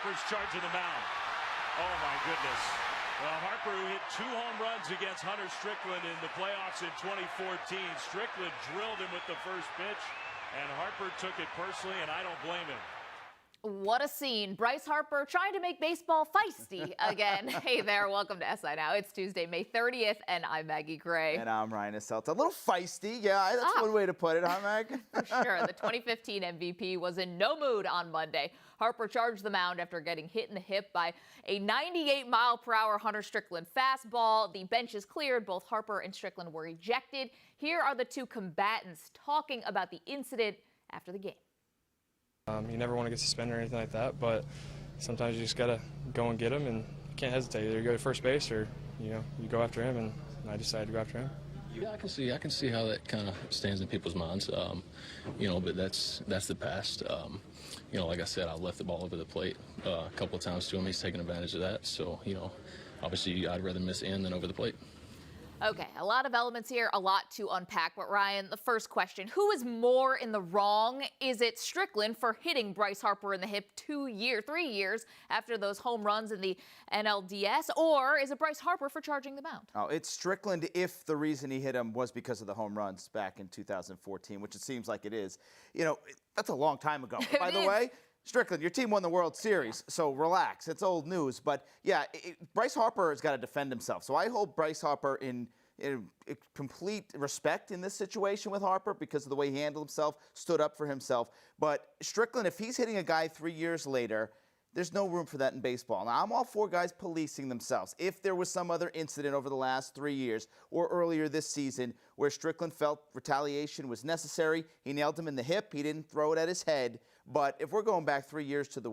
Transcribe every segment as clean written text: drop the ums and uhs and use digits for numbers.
Harper's charging the mound. Oh, my goodness. Well, Harper, who hit 2 home runs against Hunter Strickland in the playoffs in 2014. Strickland drilled him with the first pitch, and Harper took it personally, and I don't blame him. What a scene. Bryce Harper trying to make baseball feisty again. Hey there, welcome to SI Now. It's Tuesday, May 30th, and I'm Maggie Gray. And I'm Ryan Asselta. A little feisty, yeah, that's one way to put it, huh, Mag? For sure. The 2015 MVP was in no mood on Monday. Harper charged the mound after getting hit in the hip by a 98-mile-per-hour Hunter Strickland fastball. The bench is cleared. Both Harper and Strickland were ejected. Here are the two combatants talking about the incident after the game. You never want to get suspended or anything like that, but sometimes you just got to go and get him, and you can't hesitate. Either you go to first base or, you go after him, and I decided to go after him. Yeah, I can see how that kind of stands in people's minds, but that's the past. Like I said, I left the ball over the plate a couple of times to him. He's taking advantage of that, so, obviously I'd rather miss in than over the plate. Okay, a lot of elements here, a lot to unpack. But Ryan, the first question, who is more in the wrong? Is it Strickland for hitting Bryce Harper in the hip 3 years after those home runs in the NLDS? Or is it Bryce Harper for charging the mound? Oh, it's Strickland if the reason he hit him was because of the home runs back in 2014, which it seems like it is. That's a long time ago. By the way, Strickland, your team won the World Series, so relax. It's old news. But, yeah, Bryce Harper has got to defend himself. So I hold Bryce Harper in complete respect in this situation with Harper because of the way he handled himself, stood up for himself. But Strickland, if he's hitting a guy 3 years later, there's no room for that in baseball. Now, I'm all for guys policing themselves. If there was some other incident over the last 3 years or earlier this season where Strickland felt retaliation was necessary, he nailed him in the hip, he didn't throw it at his head. But if we're going back 3 years to the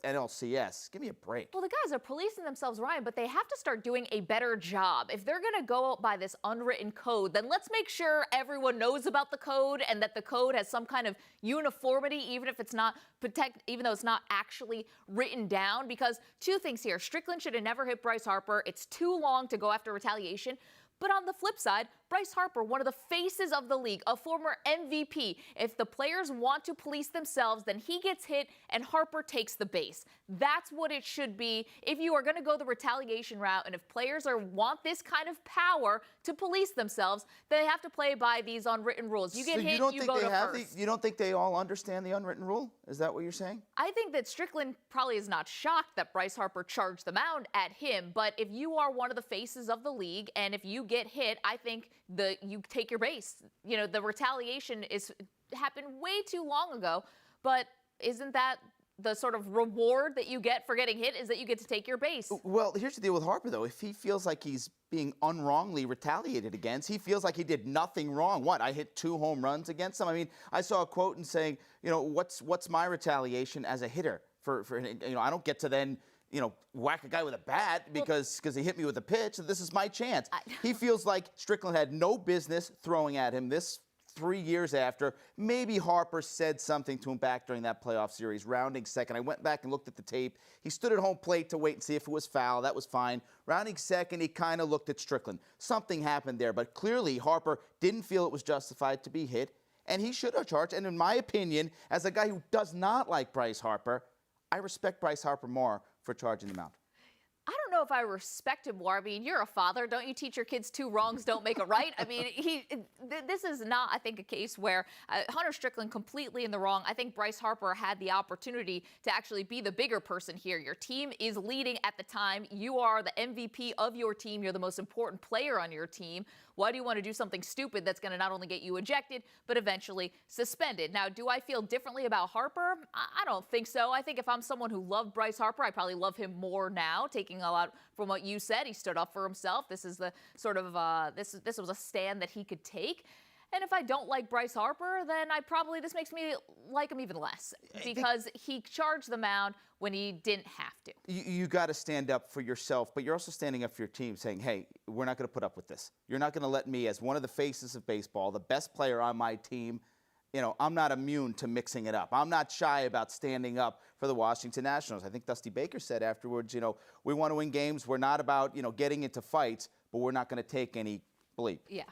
NLCS, give me a break. Well, the guys are policing themselves, Ryan, but they have to start doing a better job. If they're going to go by this unwritten code, then let's make sure everyone knows about the code and that the code has some kind of uniformity, even if it's not even though it's not actually written down. Because two things here: Strickland should have never hit Bryce Harper. It's too long to go after retaliation. But on the flip side, Bryce Harper, one of the faces of the league, a former MVP. If the players want to police themselves, then he gets hit and Harper takes the base. That's what it should be if you are going to go the retaliation route. And if players want this kind of power to police themselves, they have to play by these unwritten rules. You get hit, you go to first. You don't think they all understand the unwritten rule? Is that what you're saying? I think that Strickland probably is not shocked that Bryce Harper charged the mound at him. But if you are one of the faces of the league and if you get hit, I think you take your base. The retaliation happened way too long ago, but isn't that the sort of reward that you get for getting hit is that you get to take your base? Well, here's the deal with Harper, though. If he feels like he's being unwrongly retaliated against, he feels like he did nothing wrong. What, I hit 2 home runs against him? I mean, I saw a quote and saying, what's my retaliation as a hitter? I don't get to then whack a guy with a bat because he hit me with a pitch. This is my chance. He feels like Strickland had no business throwing at him this 3 years after. Maybe Harper said something to him back during that playoff series, rounding second. I went back and looked at the tape. He stood at home plate to wait and see if it was foul. That was fine. Rounding second, he kind of looked at Strickland. Something happened there, but clearly Harper didn't feel it was justified to be hit, and he should have charged. And in my opinion, as a guy who does not like Bryce Harper, I respect Bryce Harper more for charging the mound. I don't know if I respect him more. I mean, you're a father. Don't you teach your kids 2 wrongs don't make a right? I mean, this is not, I think, a case where Hunter Strickland completely in the wrong. I think Bryce Harper had the opportunity to actually be the bigger person here. Your team is leading at the time. You are the MVP of your team. You're the most important player on your team. Why do you want to do something stupid that's going to not only get you ejected, but eventually suspended? Now, do I feel differently about Harper? I don't think so. I think if I'm someone who loved Bryce Harper, I probably love him more now, taking a lot from what you said. He stood up for himself. This is the sort of, this was a stand that he could take. And if I don't like Bryce Harper, then this makes me like him even less because he charged the mound when he didn't have to. You got to stand up for yourself, but you're also standing up for your team saying, hey, we're not going to put up with this. You're not going to let me, as one of the faces of baseball, the best player on my team, I'm not immune to mixing it up. I'm not shy about standing up for the Washington Nationals. I think Dusty Baker said afterwards, we want to win games. We're not about, getting into fights, but we're not going to take any bleep. Yeah.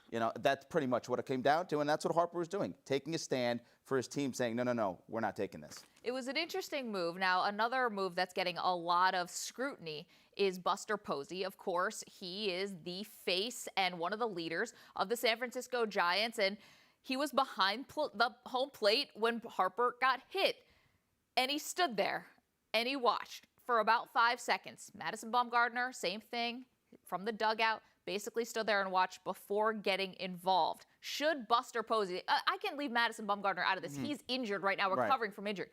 That's pretty much what it came down to, and that's what Harper was doing, taking a stand for his team saying, no, we're not taking this. It was an interesting move. Now, another move that's getting a lot of scrutiny is Buster Posey. Of course, he is the face and one of the leaders of the San Francisco Giants, and he was behind the home plate when Harper got hit. And he stood there and he watched for about 5 seconds. Madison Bumgarner, same thing, from the dugout, basically stood there and watched before getting involved. Should Buster Posey, I can leave Madison Bumgarner out of this. He's injured right now, recovering from injury.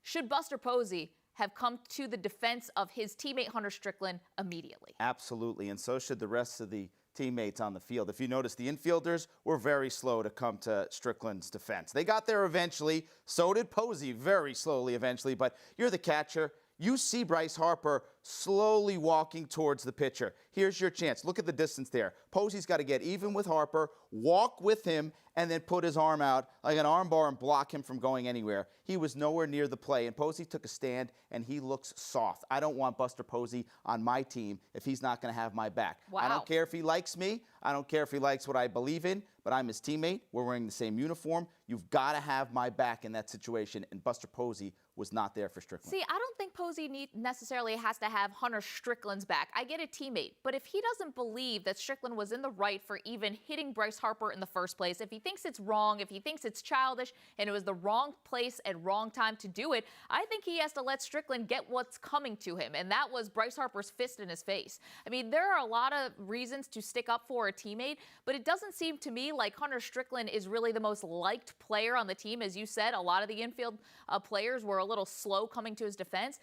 Should Buster Posey have come to the defense of his teammate Hunter Strickland immediately? Absolutely, and so should the rest of the teammates on the field. If you notice, the infielders were very slow to come to Strickland's defense. They got there eventually. So did Posey, very slowly eventually, but you're the catcher. You see Bryce Harper slowly walking towards the pitcher. Here's your chance. Look at the distance there. Posey's got to get even with Harper, walk with him, and then put his arm out like an arm bar and block him from going anywhere. He was nowhere near the play, and Posey took a stand, and he looks soft. I don't want Buster Posey on my team if he's not going to have my back. Wow. I don't care if he likes me. I don't care if he likes what I believe in, but I'm his teammate. We're wearing the same uniform. You've got to have my back in that situation, and Buster Posey was not there for Strickland. See, I don't think Posey necessarily has to have Hunter Strickland's back. I get a teammate, but if he doesn't believe that Strickland was in the right for even hitting Bryce Harper in the first place, if he thinks it's wrong, if he thinks it's childish, and it was the wrong place and wrong time to do it, I think he has to let Strickland get what's coming to him, and that was Bryce Harper's fist in his face. I mean, there are a lot of reasons to stick up for a teammate, but it doesn't seem to me like Hunter Strickland is really the most liked player on the team. As you said, a lot of the infield players were a little slow coming to his defense.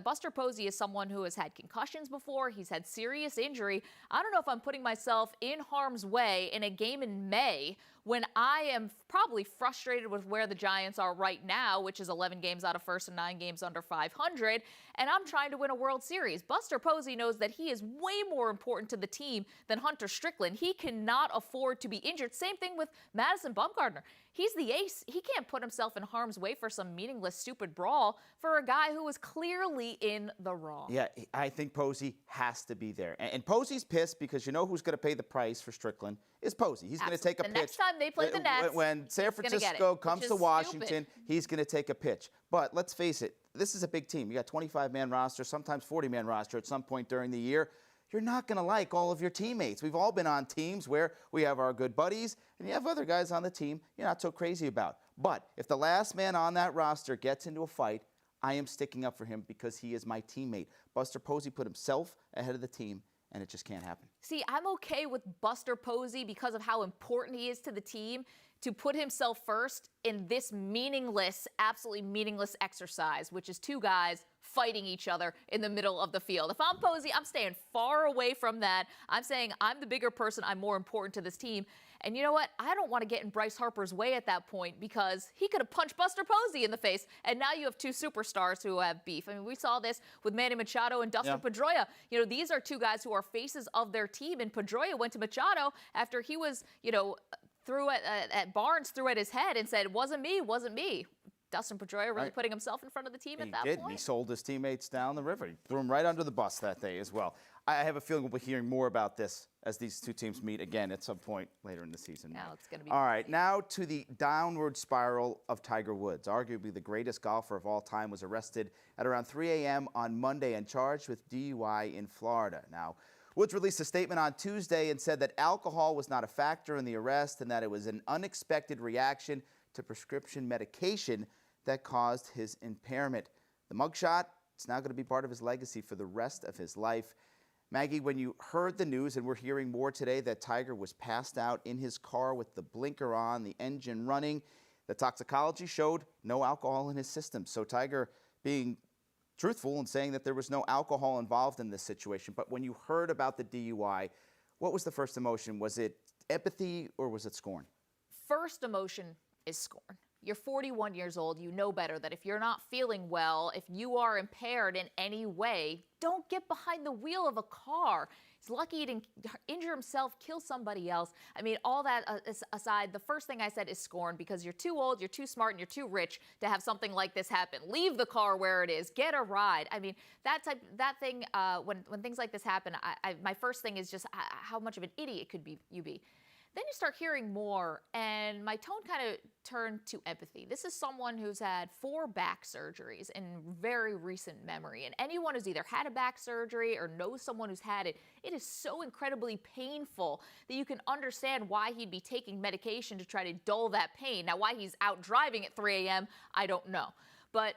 Buster Posey is someone who has had concussions before. He's had serious injury. I don't know if I'm putting myself in harm's way in a game in May when I am probably frustrated with where the Giants are right now, which is 11 games out of first and 9 games under 500, and I'm trying to win a World Series. Buster Posey knows that he is way more important to the team than Hunter Strickland. He cannot afford to be injured. Same thing with Madison Bumgarner. He's the ace. He can't put himself in harm's way for some meaningless, stupid brawl for a guy who was clearly in the wrong. Yeah, I think Posey has to be there. And Posey's pissed because you know who's going to pay the price for Strickland is Posey. He's going to take a pitch. The next time they play the Nets, when San Francisco comes to Washington, he's going to take a pitch. But let's face it, this is a big team. You got 25-man roster, sometimes 40-man roster at some point during the year. You're not going to like all of your teammates. We've all been on teams where we have our good buddies, and you have other guys on the team you're not so crazy about. But if the last man on that roster gets into a fight, I am sticking up for him because he is my teammate. Buster Posey put himself ahead of the team, and it just can't happen. See, I'm okay with Buster Posey because of how important he is to the team to put himself first in this meaningless, absolutely meaningless exercise, which is two guys fighting each other in the middle of the field. If I'm Posey, I'm staying far away from that. I'm saying I'm the bigger person. I'm more important to this team. And you know what? I don't want to get in Bryce Harper's way at that point because he could have punched Buster Posey in the face. And now you have two superstars who have beef. I mean, we saw this with Manny Machado and Dustin Pedroia. You know, these are two guys who are faces of their team. And Pedroia went to Machado after he was, threw at Barnes, threw at his head and said, wasn't me. Dustin Pedroia really putting himself in front of the team at that point. And he sold his teammates down the river. He threw them right under the bus that day as well. I have a feeling we'll be hearing more about this as these two teams meet again at some point later in the season. Now it's going to be all right, now to the downward spiral of Tiger Woods. Arguably the greatest golfer of all time was arrested at around 3 a.m. on Monday and charged with DUI in Florida. Now, Woods released a statement on Tuesday and said that alcohol was not a factor in the arrest and that it was an unexpected reaction to prescription medication that caused his impairment. The mugshot, it's now going to be part of his legacy for the rest of his life. Maggie, when you heard the news, and we're hearing more today, that Tiger was passed out in his car with the blinker on, the engine running, the toxicology showed no alcohol in his system. So Tiger being truthful and saying that there was no alcohol involved in this situation. But when you heard about the DUI, what was the first emotion? Was it empathy or was it scorn? First emotion is scorn. You're 41 years old. You know better that if you're not feeling well, if you are impaired in any way, don't get behind the wheel of a car. He's lucky he didn't injure himself, kill somebody else. I mean, all that aside, the first thing I said is scorn because you're too old, you're too smart, and you're too rich to have something like this happen. Leave the car where it is. Get a ride. I mean, that thing, when things like this happen, my first thing is just how much of an idiot could you be. Then you start hearing more, and my tone kind of turned to empathy. This is someone who's had 4 back surgeries in very recent memory, and anyone who's either had a back surgery or knows someone who's had it, it is so incredibly painful that you can understand why he'd be taking medication to try to dull that pain. Now, why he's out driving at 3 a.m., I don't know. But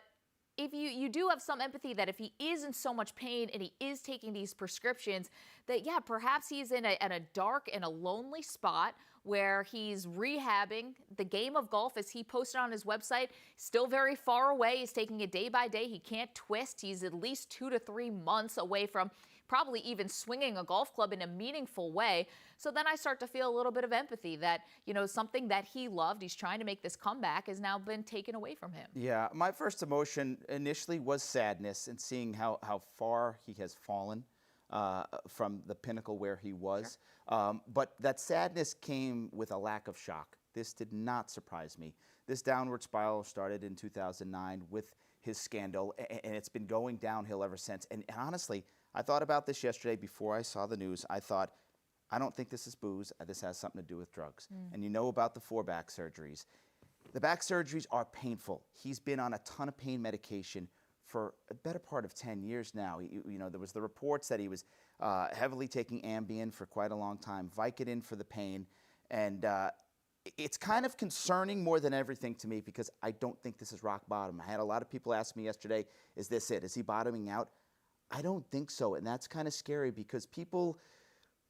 if you do have some empathy that if he is in so much pain and he is taking these prescriptions, that, yeah, perhaps he's in a dark and a lonely spot where he's rehabbing. The game of golf, as he posted on his website, still very far away. He's taking it day by day. He can't twist. He's at least 2 to 3 months away from probably even swinging a golf club in a meaningful way. So then I start to feel a little bit of empathy that, you know, something that he loved, he's trying to make this comeback, has now been taken away from him. Yeah, my first emotion initially was sadness and seeing how far he has fallen from the pinnacle where he was. Sure. But that sadness came with a lack of shock. This did not surprise me. This downward spiral started in 2009 with his scandal, and it's been going downhill ever since. And honestly, I thought about this yesterday before I saw the news. I thought, I don't think this is booze. This has something to do with drugs. And you know about the 4 back surgeries. The back surgeries are painful. He's been on a ton of pain medication for a better part of 10 years now. You know, there was the reports that he was heavily taking Ambien for quite a long time, Vicodin for the pain. And it's kind of concerning more than everything to me because I don't think this is rock bottom. I had a lot of people ask me yesterday, is this it? Is he bottoming out? I don't think so, and that's kind of scary because people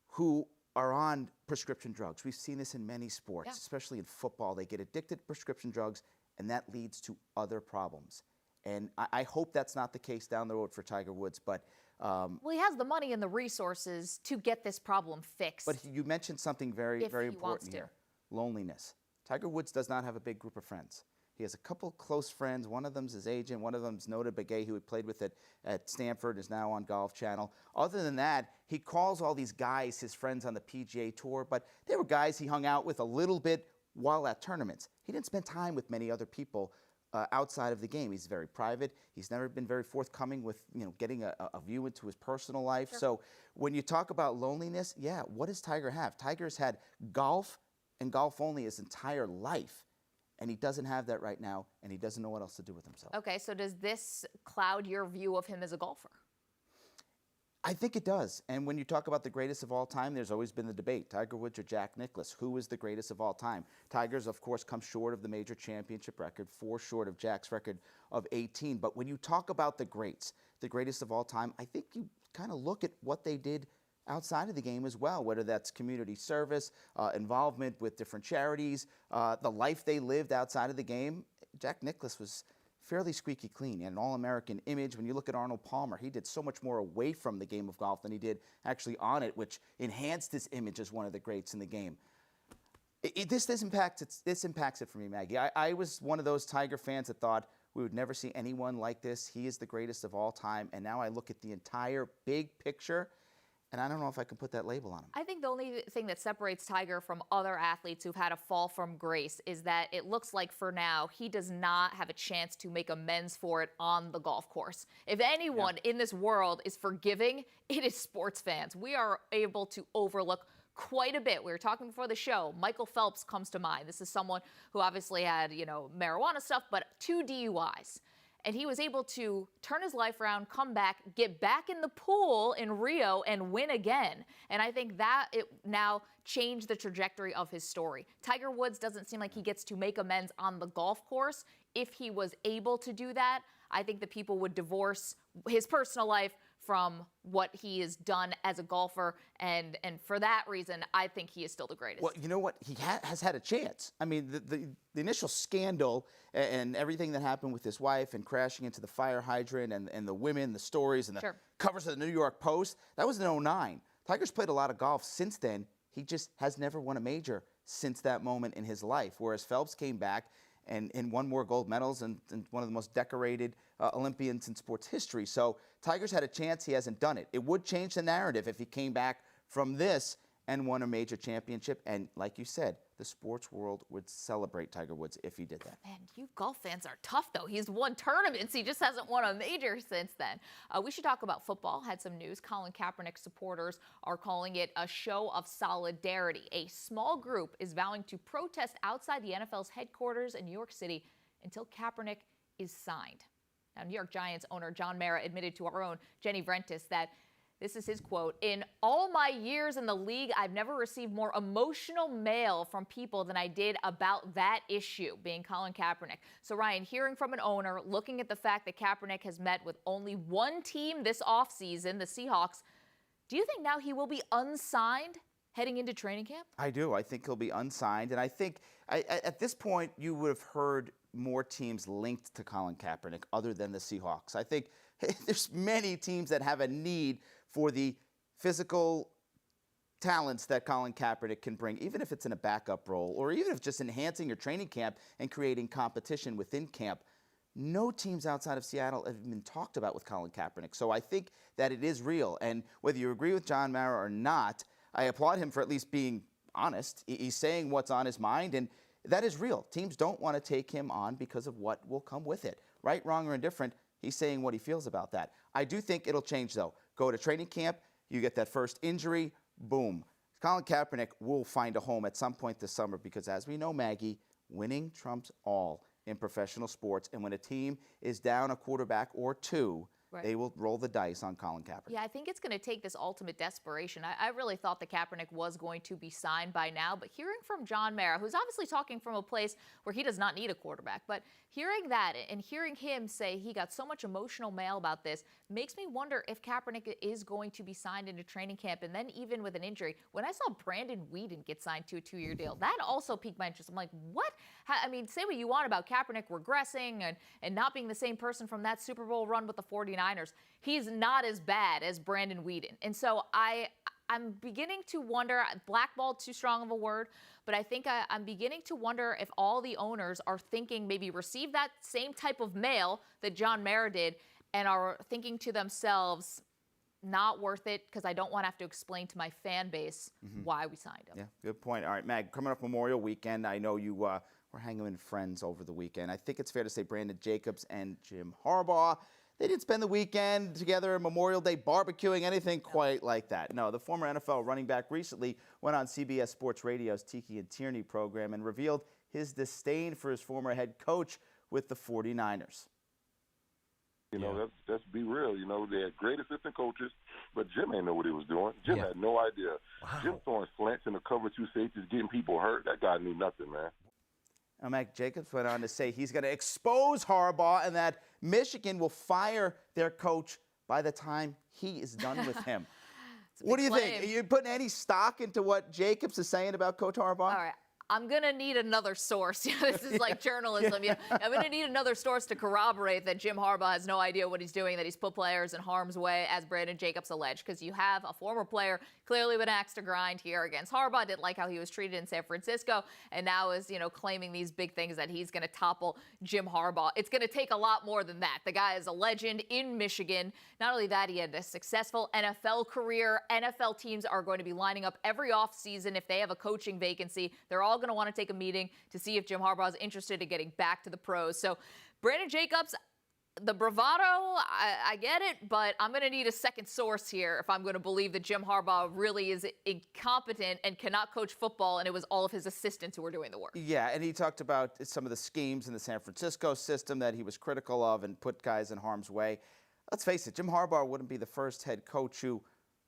who are on prescription drugs, we've seen this in many sports, especially in football, they get addicted to prescription drugs, and that leads to other problems. And I hope that's not the case down the road for Tiger Woods, but... well, he has the money and the resources to get this problem fixed. But you mentioned something very important here, loneliness. Tiger Woods does not have a big group of friends. He has a couple close friends. One of them's his agent. One of them's Nota Begay, who he played with at Stanford, is now on Golf Channel. Other than that, he calls all these guys his friends on the PGA Tour, but they were guys he hung out with a little bit while at tournaments. He didn't spend time with many other people outside of the game. He's very private. He's never been very forthcoming with, you know, getting a view into his personal life. Sure. So when you talk about loneliness, yeah, what does Tiger have? Tiger's had golf and golf only his entire life. And he doesn't have that right now, and he doesn't know what else to do with himself. Okay, so does this cloud your view of him as a golfer? I think it does. And when you talk about the greatest of all time, there's always been the debate, Tiger Woods or Jack Nicklaus. Who is the greatest of all time? Tiger's, of course, come short of the major championship record, 4 short of Jack's record of 18. But when you talk about the greats, the greatest of all time, I think you kind of look at what they did outside of the game as well, whether that's community service, involvement with different charities, the life they lived outside of the game. Jack Nicklaus was fairly squeaky clean. He had an All-American image. When you look at Arnold Palmer, he did so much more away from the game of golf than he did actually on it, which enhanced his image as one of the greats in the game. This impacts it for me, Maggie. I was one of those Tiger fans that thought we would never see anyone like this. He is the greatest of all time. And now I look at the entire big picture, and I don't know if I can put that label on him. I think the only thing that separates Tiger from other athletes who've had a fall from grace is that it looks like for now he does not have a chance to make amends for it on the golf course. If anyone in this world is forgiving, it is sports fans. We are able to overlook quite a bit. We were talking before the show. Michael Phelps comes to mind. This is someone who obviously had, you know, marijuana stuff, but 2 DUIs. And he was able to turn his life around, come back, get back in the pool in Rio, and win again. And I think that it now changed the trajectory of his story. Tiger Woods doesn't seem like he gets to make amends on the golf course. If he was able to do that, I think that people would divorce his personal life from what he has done as a golfer, and for that reason, I think he is still the greatest. Well, you know what? He has had a chance. I mean, the initial scandal and everything that happened with his wife and crashing into the fire hydrant and the women, the stories, and the covers of the New York Post, that was in 2009. Tiger's played a lot of golf since then. He just has never won a major since that moment in his life, whereas Phelps came back and won more gold medals and one of the most decorated Olympians in sports history. So Tiger's had a chance. He hasn't done it. It would change the narrative if he came back from this and won a major championship. And like you said, the sports world would celebrate Tiger Woods if he did that. Man, you golf fans are tough, though. He's won tournaments. He just hasn't won a major since then. We should talk about football. Had some news. Colin Kaepernick supporters are calling it a show of solidarity. A small group is vowing to protest outside the NFL's headquarters in New York City until Kaepernick is signed. Now, New York Giants owner John Mara admitted to our own Jenny Vrentis that this is his quote, "In all my years in the league, I've never received more emotional mail from people than I did about that issue," being Colin Kaepernick. So, Ryan, hearing from an owner, looking at the fact that Kaepernick has met with only one team this offseason, the Seahawks, do you think now he will be unsigned heading into training camp? I do. I think he'll be unsigned. And I think at this point, you would have heard more teams linked to Colin Kaepernick other than the Seahawks. I think there's many teams that have a need for the physical talents that Colin Kaepernick can bring, even if it's in a backup role or even if just enhancing your training camp and creating competition within camp. No teams outside of Seattle have been talked about with Colin Kaepernick. So I think that it is real. And whether you agree with John Mara or not, I applaud him for at least being honest. He's saying what's on his mind, and that is real. Teams don't want to take him on because of what will come with it. Right, wrong, or indifferent, he's saying what he feels about that. I do think it'll change, though. Go to training camp, you get that first injury, boom. Colin Kaepernick will find a home at some point this summer because, as we know, Maggie, winning trumps all in professional sports. And when a team is down a quarterback or two, Right. they will roll the dice on Colin Kaepernick. Yeah, I think it's going to take this ultimate desperation. I really thought that Kaepernick was going to be signed by now, but hearing from John Mara, who's obviously talking from a place where he does not need a quarterback, but hearing that and hearing him say he got so much emotional mail about this makes me wonder if Kaepernick is going to be signed into training camp, and then even with an injury. When I saw Brandon Weeden get signed to a 2-year deal, that also piqued my interest. I'm like, what? I mean, say what you want about Kaepernick regressing and not being the same person from that Super Bowl run with the 49ers. He's not as bad as Brandon Weeden. And so I'm beginning to wonder, blackballed too strong of a word, but I think I'm beginning to wonder if all the owners are thinking maybe receive that same type of mail that John Mara did and are thinking to themselves, not worth it because I don't want to have to explain to my fan base why we signed him. Yeah, good point. All right, Mag, coming up Memorial Weekend, I know you were hanging with friends over the weekend. I think it's fair to say Brandon Jacobs and Jim Harbaugh, they didn't spend the weekend together, Memorial Day barbecuing, anything quite like that. No, the former NFL running back recently went on CBS Sports Radio's Tiki and Tierney program and revealed his disdain for his former head coach with the 49ers. You know, let's be real. You know, they had great assistant coaches, but Jim ain't know what he was doing. Jim had no idea. Wow. Jim throwing slants in the cover two safeties, getting people hurt. That guy knew nothing, man. Now, Mac Jacobs went on to say he's going to expose Harbaugh and that Michigan will fire their coach by the time he is done with him. What do you think? Are you putting any stock into what Jacobs is saying about Coach Harbaugh? All right. I'm going to need another source. This is like journalism. I'm going to need another source to corroborate that Jim Harbaugh has no idea what he's doing, that he's put players in harm's way, as Brandon Jacobs alleged, because you have a former player clearly been asked to grind here against Harbaugh, didn't like how he was treated in San Francisco, and now is, claiming these big things that he's going to topple Jim Harbaugh. It's going to take a lot more than that. The guy is a legend in Michigan. Not only that, he had a successful NFL career. NFL teams are going to be lining up every offseason if they have a coaching vacancy. They're all going to want to take a meeting to see if Jim Harbaugh is interested in getting back to the pros. So Brandon Jacobs, the bravado, I get it, but I'm going to need a second source here if I'm going to believe that Jim Harbaugh really is incompetent and cannot coach football, and it was all of his assistants who were doing the work. Yeah, and he talked about some of the schemes in the San Francisco system that he was critical of and put guys in harm's way. Let's face it, Jim Harbaugh wouldn't be the first head coach who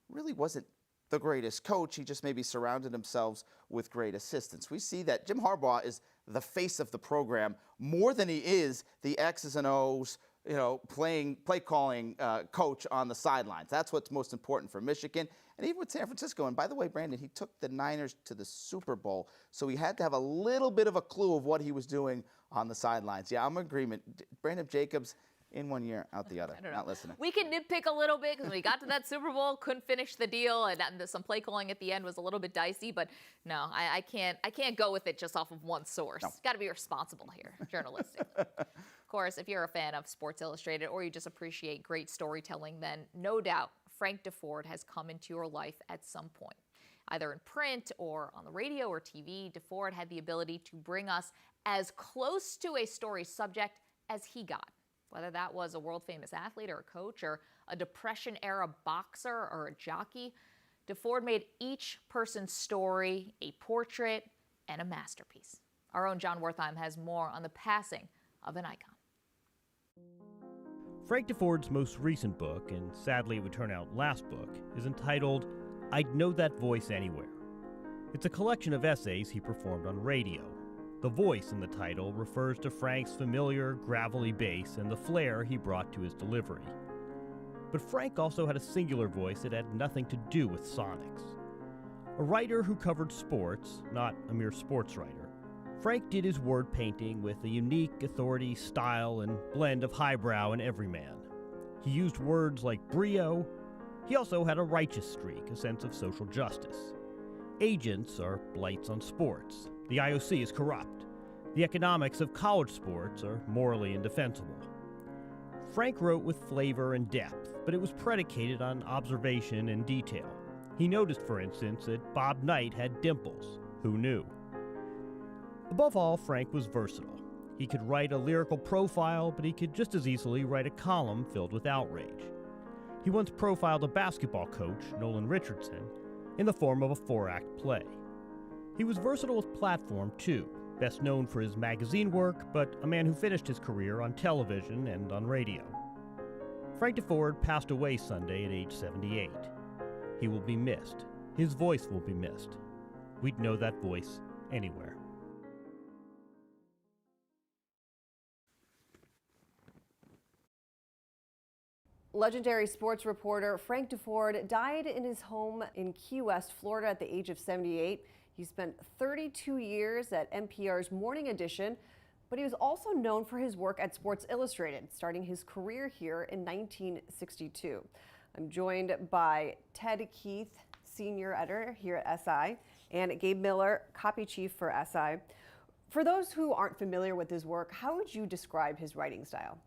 really wasn't the greatest coach. He just maybe surrounded himself with great assistants. We see that Jim Harbaugh is the face of the program more than he is the X's and O's, play calling coach on the sidelines. That's what's most important for Michigan and even with San Francisco. And by the way, Brandon, he took the Niners to the Super Bowl, so he had to have a little bit of a clue of what he was doing on the sidelines. Yeah, I'm in agreement. Brandon Jacobs, in one year, out the other. Not listening. We can nitpick a little bit because when we got to that Super Bowl, couldn't finish the deal, and some play calling at the end was a little bit dicey. But no, I can't go with it just off of one source. No. Got to be responsible here, journalistically. Of course, if you're a fan of Sports Illustrated or you just appreciate great storytelling, then no doubt Frank Deford has come into your life at some point. either in print or on the radio or TV, Deford had the ability to bring us as close to a story subject as he got. Whether that was a world-famous athlete or a coach or a Depression-era boxer or a jockey, Deford made each person's story a portrait and a masterpiece. Our own John Wertheim has more on the passing of an icon. Frank Deford's most recent book, and sadly it would turn out last book, is entitled I'd Know That Voice Anywhere. It's a collection of essays he performed on radio. The voice in the title refers to Frank's familiar, gravelly bass and the flair he brought to his delivery. But Frank also had a singular voice that had nothing to do with sonics. A writer who covered sports, not a mere sports writer, Frank did his word painting with a unique authority, style, and blend of highbrow and everyman. He used words like brio. He also had a righteous streak, a sense of social justice. Agents are blights on sports. The IOC is corrupt. The economics of college sports are morally indefensible. Frank wrote with flavor and depth, but it was predicated on observation and detail. He noticed, for instance, that Bob Knight had dimples. Who knew? Above all, Frank was versatile. He could write a lyrical profile, but he could just as easily write a column filled with outrage. He once profiled a basketball coach, Nolan Richardson, in the form of a 4-act play. He was versatile with platform, too, best known for his magazine work, but a man who finished his career on television and on radio. Frank Deford passed away Sunday at age 78. He will be missed. His voice will be missed. We'd know that voice anywhere. Legendary sports reporter Frank Deford died in his home in Key West, Florida at the age of 78. He spent 32 years at NPR's Morning Edition, but he was also known for his work at Sports Illustrated, starting his career here in 1962. I'm joined by Ted Keith, senior editor here at SI, and Gabe Miller, copy chief for SI. For those who aren't familiar with his work, how would you describe his writing style?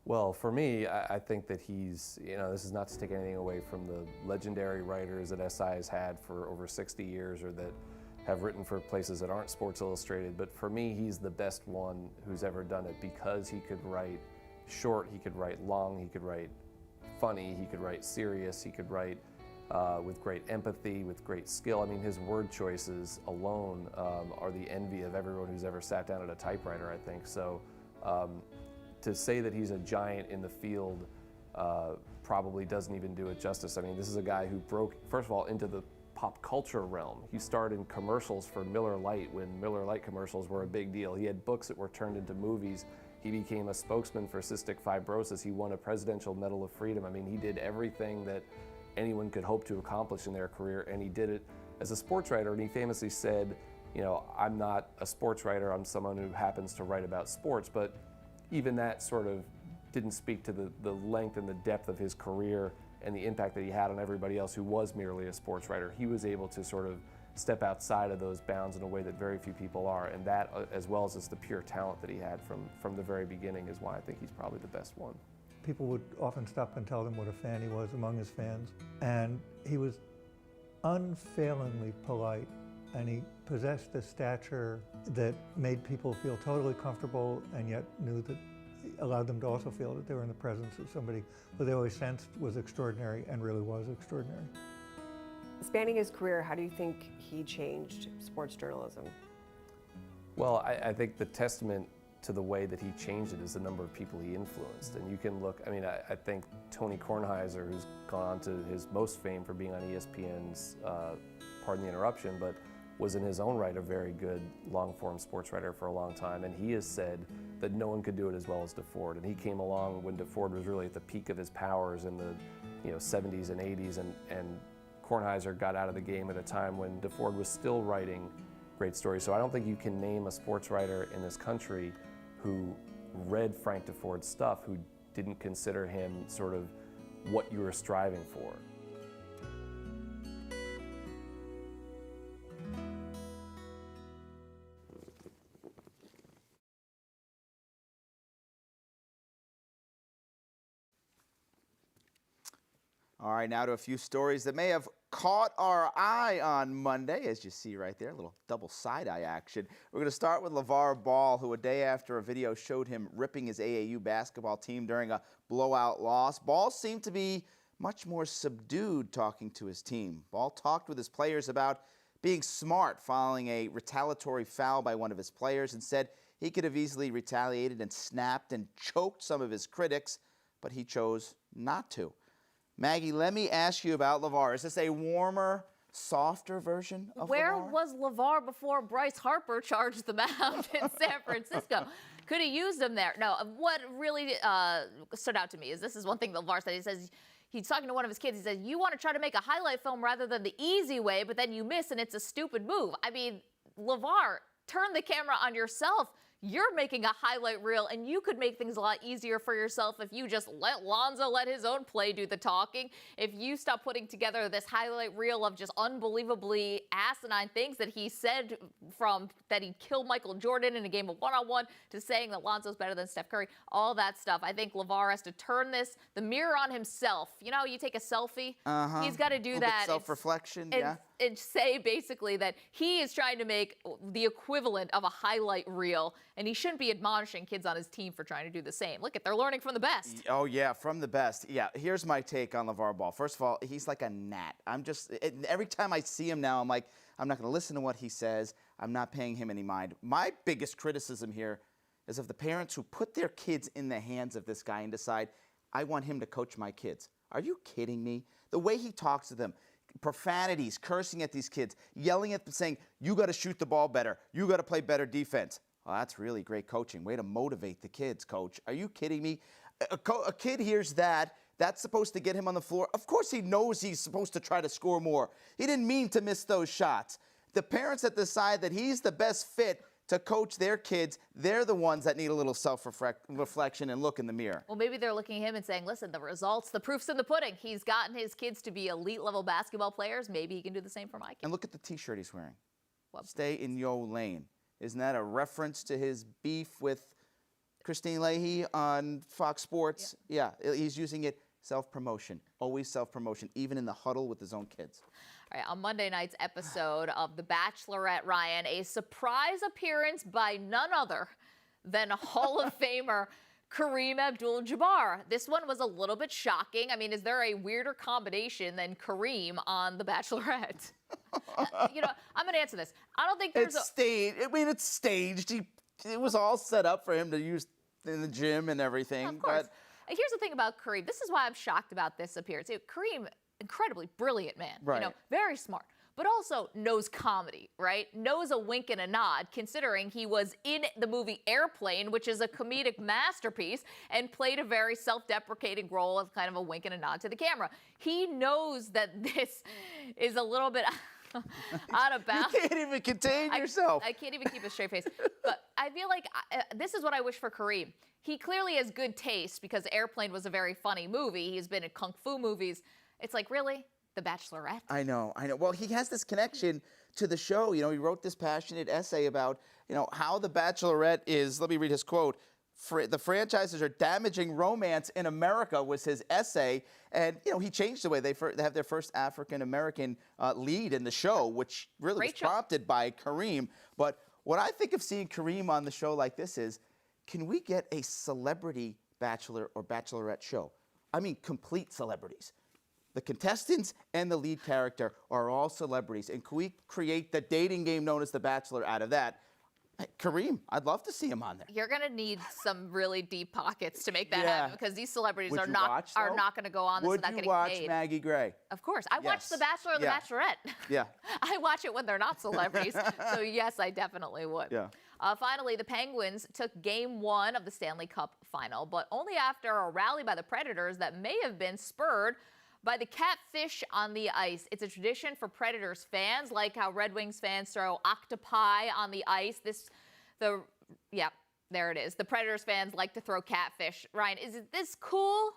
Well, for me, I think that he's, this is not to take anything away from the legendary writers that SI has had for over 60 years or that have written for places that aren't Sports Illustrated, but for me, he's the best one who's ever done it because he could write short, he could write long, he could write funny, he could write serious, he could write with great empathy, with great skill. I mean, his word choices alone are the envy of everyone who's ever sat down at a typewriter, I think. So. To say that he's a giant in the field probably doesn't even do it justice. I mean, this is a guy who broke, first of all, into the pop culture realm. He starred in commercials for Miller Lite when Miller Lite commercials were a big deal. He had books that were turned into movies. He became a spokesman for cystic fibrosis. He won a Presidential Medal of Freedom. I mean, he did everything that anyone could hope to accomplish in their career, and he did it as a sports writer. And he famously said, I'm not a sports writer, I'm someone who happens to write about sports, but even that sort of didn't speak to the length and the depth of his career and the impact that he had on everybody else who was merely a sports writer. He was able to sort of step outside of those bounds in a way that very few people are, and that, as well as just the pure talent that he had from the very beginning, is why I think he's probably the best one. People would often stop and tell him what a fan he was among his fans, and he was unfailingly polite, and he possessed a stature that made people feel totally comfortable and yet knew that allowed them to also feel that they were in the presence of somebody who they always sensed was extraordinary and really was extraordinary. Spanning his career, how do you think he changed sports journalism? Well, I think the testament to the way that he changed it is the number of people he influenced. And you can look, I think Tony Kornheiser, who's gone on to his most fame for being on ESPN's, pardon the interruption, but was in his own right a very good long-form sports writer for a long time, and he has said that no one could do it as well as Deford. And he came along when Deford was really at the peak of his powers in the 70s and 80s, and Kornheiser got out of the game at a time when Deford was still writing great stories. So I don't think you can name a sports writer in this country who read Frank Deford's stuff who didn't consider him sort of what you were striving for. All right, now to a few stories that may have caught our eye on Monday, as you see right there, a little double side-eye action. We're going to start with Lavar Ball, who a day after a video showed him ripping his AAU basketball team during a blowout loss. Ball seemed to be much more subdued talking to his team. Ball talked with his players about being smart following a retaliatory foul by one of his players and said he could have easily retaliated and snapped and choked some of his critics, but he chose not to. Maggie, let me ask you about Lavar. Is this a warmer, softer version of Where Lavar? was Lavar before Bryce Harper charged the mound in San Francisco? Could have used him there. No, what really stood out to me is this is one thing Lavar said. He says, he's talking to one of his kids. He says, you want to try to make a highlight film rather than the easy way, but then you miss and it's a stupid move. I mean, Lavar, turn the camera on yourself. You're making a highlight reel, and you could make things a lot easier for yourself if you just let Lonzo let his own play do the talking. If you stop putting together this highlight reel of just unbelievably asinine things that he said, from that he'd kill Michael Jordan in a game of one-on-one to saying that Lonzo's better than Steph Curry, all that stuff. I think Lavar has to turn the mirror on himself. You know, you take a selfie. He's got to do that. Self-reflection, and say basically that he is trying to make the equivalent of a highlight reel, and he shouldn't be admonishing kids on his team for trying to do the same. Look, they're learning from the best. Oh, yeah, from the best. Yeah, here's my take on Lavar Ball. First of all, he's like a gnat. Every time I see him now, I'm like, I'm not going to listen to what he says. I'm not paying him any mind. My biggest criticism here is of the parents who put their kids in the hands of this guy and decide, I want him to coach my kids. Are you kidding me? The way he talks to them, profanities, cursing at these kids, yelling at them, saying, you got to shoot the ball better. You got to play better defense. Well, that's really great coaching. Way to motivate the kids, coach. Are you kidding me? A kid hears that. That's supposed to get him on the floor. Of course he knows he's supposed to try to score more. He didn't mean to miss those shots. The parents that decide that he's the best fit to coach their kids, they're the ones that need a little self-reflection and look in the mirror. Well, maybe they're looking at him and saying, listen, the results, the proof's in the pudding. He's gotten his kids to be elite-level basketball players. Maybe he can do the same for my kids. And look at the T-shirt he's wearing. What? Stay in your lane. Isn't that a reference to his beef with Christine Leahy on Fox Sports? Yeah, he's using it. Self-promotion. Always self-promotion, even in the huddle with his own kids. All right, on Monday night's episode of The Bachelorette, Ryan, a surprise appearance by none other than Hall of Famer Kareem Abdul-Jabbar. This one was a little bit shocking. I mean, is there a weirder combination than Kareem on The Bachelorette? You know, I'm going to answer this. I don't think there's staged. I mean, it's staged. It was all set up for him to use in the gym and everything. Of course. Here's the thing about Kareem. This is why I'm shocked about this appearance. Kareem, incredibly brilliant man. Right. You know, very smart, but also knows comedy, right? Knows a wink and a nod, considering he was in the movie Airplane, which is a comedic masterpiece, and played a very self-deprecating role of kind of a wink and a nod to the camera. He knows that this is a little bit out of bounds. You can't even contain yourself. I can't even keep a straight face. But I feel like this is what I wish for Kareem. He clearly has good taste because Airplane was a very funny movie. He's been in kung fu movies. It's like, really? The Bachelorette? I know. Well, he has this connection to the show. You know, he wrote this passionate essay about, you know, how The Bachelorette is, let me read his quote, the franchises are damaging romance in America was his essay. And, you know, he changed the way they have their first African-American lead in the show, which really was prompted by Kareem. But what I think of seeing Kareem on the show like this is, can we get a celebrity Bachelor or Bachelorette show? I mean, complete celebrities. The contestants and the lead character are all celebrities. And can we create the dating game known as The Bachelor out of that? Kareem, I'd love to see him on there. You're going to need some really deep pockets to make that happen, because these celebrities Would are you not watch, going to go on this without getting paid. Would you watch Maggie Gray? Of course. I watch The Bachelor and The Bachelorette. Yeah. I watch it when they're not celebrities. So, yes, I definitely would. Yeah. Finally, the Penguins took Game 1 of the Stanley Cup final, but only after a rally by the Predators that may have been spurred by the catfish on the ice. It's a tradition for Predators fans, like how Red Wings fans throw octopi on the ice. There it is. The Predators fans like to throw catfish. Ryan, is this cool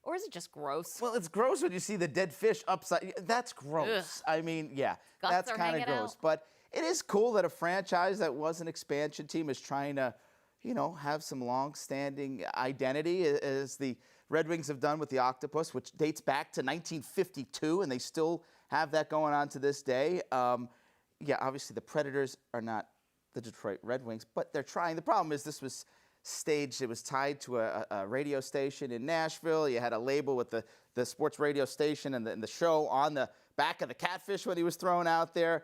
or is it just gross? Well, it's gross when you see the dead fish upside. That's gross. Ugh. I mean, yeah, Guts that's are kind of hanging gross. out. But it is cool that a franchise that was an expansion team is trying to, you know, have some long-standing identity, as the Red Wings have done with the octopus, which dates back to 1952, and they still have that going on to this day. Yeah, obviously the Predators are not the Detroit Red Wings, but they're trying. The problem is this was staged. It was tied to a radio station in Nashville. You had a label with the sports radio station and the show on the back of the catfish when he was thrown out there.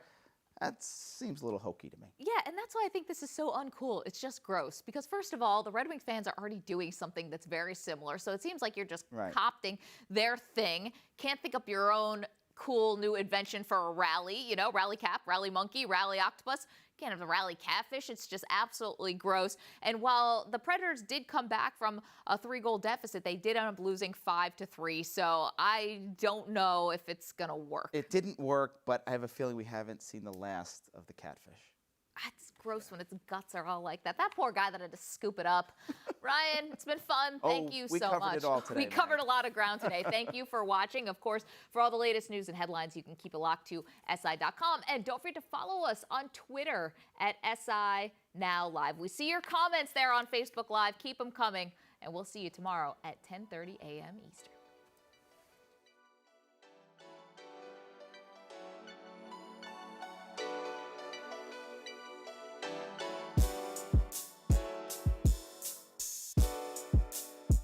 That seems a little hokey to me. Yeah, and that's why I think this is so uncool. It's just gross. Because first of all, the Red Wings fans are already doing something that's very similar. So it seems like you're just copying their thing. Can't think up your own cool new invention for a rally. You know, rally cap, rally monkey, rally octopus. Can't have the rally catfish. It's just absolutely gross. And while the Predators did come back from a 3-goal deficit, they did end up losing 5-3. So I don't know if it's going to work. It didn't work, but I have a feeling we haven't seen the last of the catfish. It's gross when its guts are all like that. That poor guy that had to scoop it up. Ryan, it's been fun. Thank you so much. We covered it all today. We covered a lot of ground today. Thank you for watching. Of course, for all the latest news and headlines, you can keep it locked to SI.com. And don't forget to follow us on Twitter at SI Now Live. We see your comments there on Facebook Live. Keep them coming. And we'll see you tomorrow at 10:30 a.m. Eastern.